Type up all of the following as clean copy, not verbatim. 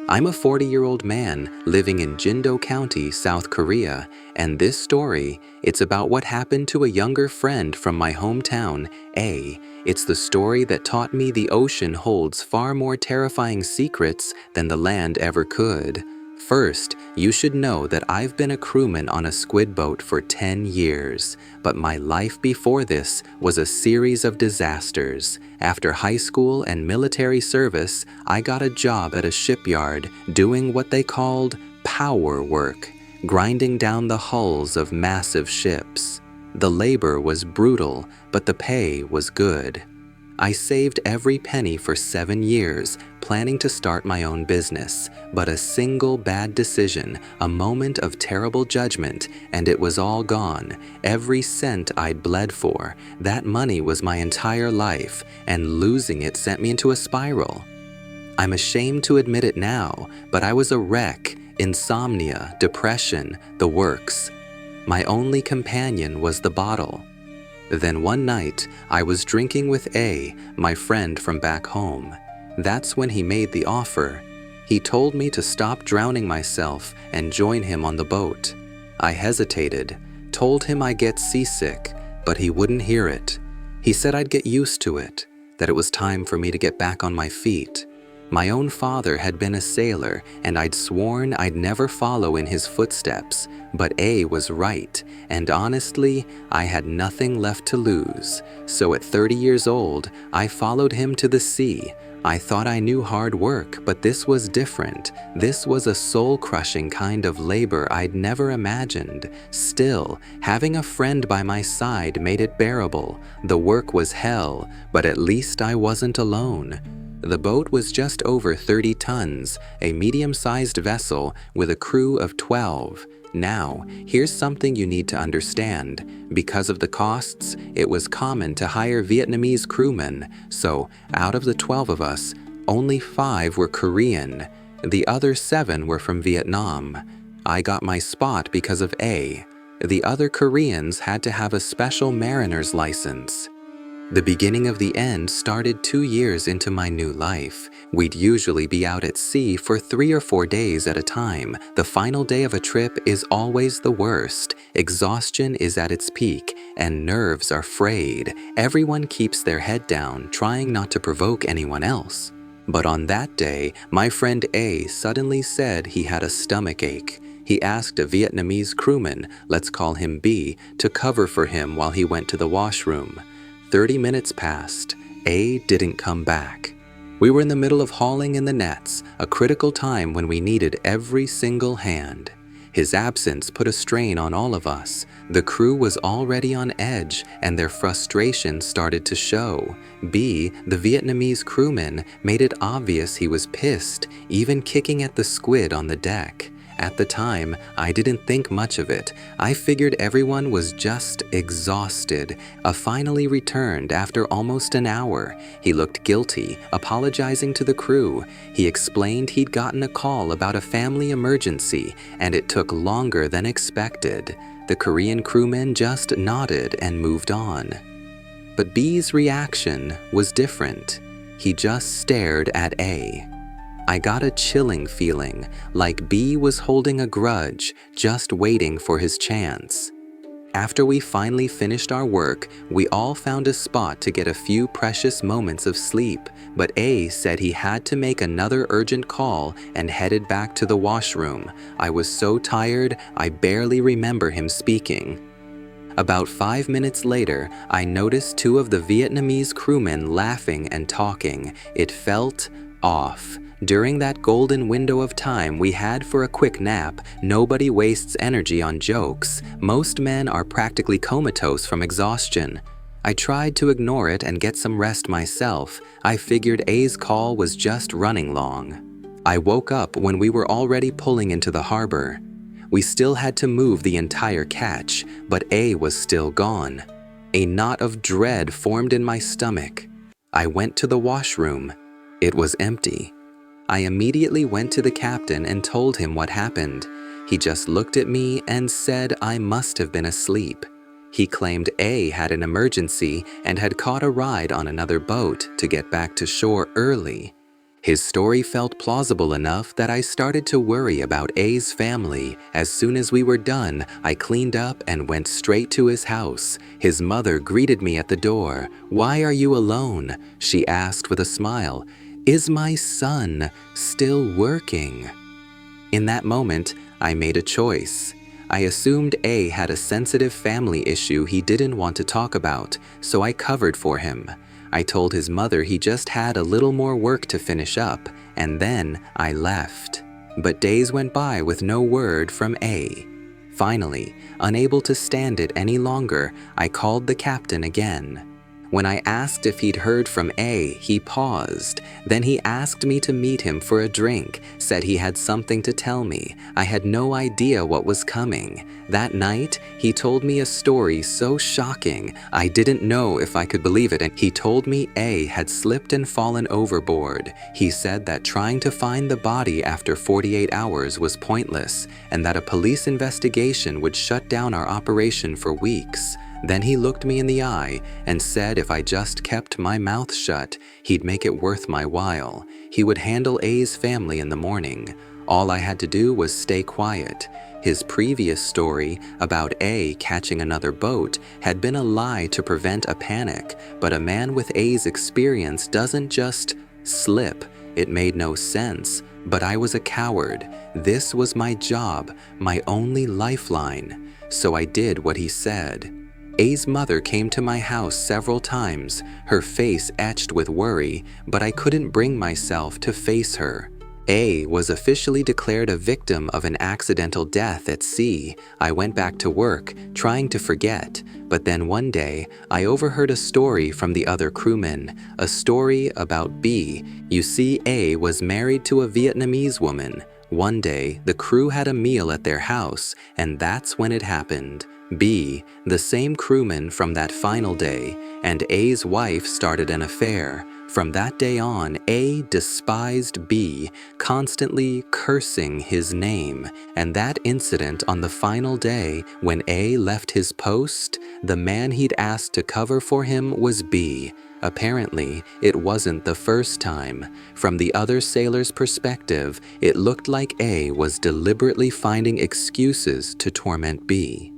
I'm a 40-year-old man living in Jindo County, South Korea, and this story, it's about what happened to a younger friend from my hometown, A. It's the story that taught me the ocean holds far more terrifying secrets than the land ever could. First, you should know that I've been a crewman on a squid boat for 10 years, but my life before this was a series of disasters. After high school and military service, I got a job at a shipyard doing what they called power work, grinding down the hulls of massive ships. The labor was brutal, but the pay was good. I saved every penny for 7 years, planning to start my own business, but a single bad decision, a moment of terrible judgment, and it was all gone. Every cent I'd bled for, that money was my entire life, and losing it sent me into a spiral. I'm ashamed to admit it now, but I was a wreck, insomnia, depression, the works. My only companion was the bottle. Then one night, I was drinking with A, my friend from back home. That's when he made the offer. He told me to stop drowning myself and join him on the boat. I hesitated, told him I get seasick, but he wouldn't hear it. He said I'd get used to it, that it was time for me to get back on my feet. My own father had been a sailor, and I'd sworn I'd never follow in his footsteps, but A was right, and honestly, I had nothing left to lose. So at 30 years old, I followed him to the sea. I thought I knew hard work, but this was different. This was a soul-crushing kind of labor I'd never imagined. Still, having a friend by my side made it bearable. The work was hell, but at least I wasn't alone. The boat was just over 30 tons, a medium-sized vessel with a crew of 12. Now, here's something you need to understand. Because of the costs, it was common to hire Vietnamese crewmen, so out of the 12 of us, only 5 were Korean. The other 7 were from Vietnam. I got my spot because of A. The other Koreans had to have a special mariner's license. The beginning of the end started 2 years into my new life. We'd usually be out at sea for 3 or 4 days at a time. The final day of a trip is always the worst. Exhaustion is at its peak, and nerves are frayed. Everyone keeps their head down, trying not to provoke anyone else. But on that day, my friend A suddenly said he had a stomach ache. He asked a Vietnamese crewman, let's call him B, to cover for him while he went to the washroom. 30 minutes passed. A didn't come back. We were in the middle of hauling in the nets, a critical time when we needed every single hand. His absence put a strain on all of us. The crew was already on edge, and their frustration started to show. B, the Vietnamese crewman, made it obvious he was pissed, even kicking at the squid on the deck. At the time, I didn't think much of it. I figured everyone was just exhausted. A finally returned after almost an hour. He looked guilty, apologizing to the crew. He explained he'd gotten a call about a family emergency, and it took longer than expected. The Korean crewman just nodded and moved on. But B's reaction was different. He just stared at A. I got a chilling feeling, like B was holding a grudge, just waiting for his chance. After we finally finished our work, we all found a spot to get a few precious moments of sleep, but A said he had to make another urgent call and headed back to the washroom. I was so tired, I barely remember him speaking. About 5 minutes later, I noticed 2 of the Vietnamese crewmen laughing and talking. It felt off. During that golden window of time we had for a quick nap, nobody wastes energy on jokes. Most men are practically comatose from exhaustion. I tried to ignore it and get some rest myself. I figured A's call was just running long. I woke up when we were already pulling into the harbor. We still had to move the entire catch, but A was still gone. A knot of dread formed in my stomach. I went to the washroom. It was empty. I immediately went to the captain and told him what happened. He just looked at me and said I must have been asleep. He claimed A had an emergency and had caught a ride on another boat to get back to shore early. His story felt plausible enough that I started to worry about A's family. As soon as we were done, I cleaned up and went straight to his house. His mother greeted me at the door. "Why are you alone?" she asked with a smile. "Is my son still working?" In that moment, I made a choice. I assumed A had a sensitive family issue he didn't want to talk about, so I covered for him. I told his mother he just had a little more work to finish up, and then I left. But days went by with no word from A. Finally, unable to stand it any longer, I called the captain again. When I asked if he'd heard from A, he paused. Then he asked me to meet him for a drink, said he had something to tell me. I had no idea what was coming. That night, he told me a story so shocking, I didn't know if I could believe it, and he told me A had slipped and fallen overboard. He said that trying to find the body after 48 hours was pointless, and that a police investigation would shut down our operation for weeks. Then he looked me in the eye and said if I just kept my mouth shut, he'd make it worth my while. He would handle A's family in the morning. All I had to do was stay quiet. His previous story about A catching another boat had been a lie to prevent a panic, but a man with A's experience doesn't just slip. It made no sense, but I was a coward. This was my job, my only lifeline. So I did what he said. A's mother came to my house several times, her face etched with worry, but I couldn't bring myself to face her. A was officially declared a victim of an accidental death at sea. I went back to work, trying to forget, but then one day, I overheard a story from the other crewmen, a story about B. You see, A was married to a Vietnamese woman. One day, the crew had a meal at their house, and that's when it happened. B, the same crewman from that final day, and A's wife started an affair. From that day on, A despised B, constantly cursing his name. And that incident on the final day, when A left his post, the man he'd asked to cover for him was B. Apparently, it wasn't the first time. From the other sailor's perspective, it looked like A was deliberately finding excuses to torment B.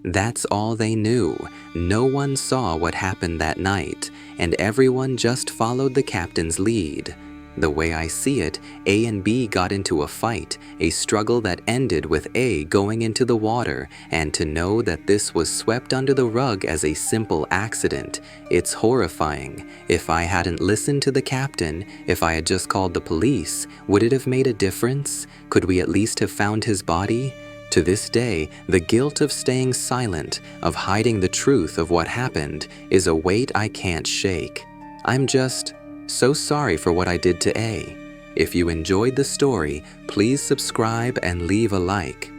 That's all they knew. No one saw what happened that night, and everyone just followed the captain's lead. The way I see it, A and B got into a fight, a struggle that ended with A going into the water, and to know that this was swept under the rug as a simple accident, it's horrifying. If I hadn't listened to the captain, if I had just called the police, would it have made a difference? Could we at least have found his body? To this day, the guilt of staying silent, of hiding the truth of what happened, is a weight I can't shake. I'm just so sorry for what I did to A. If you enjoyed the story, please subscribe and leave a like.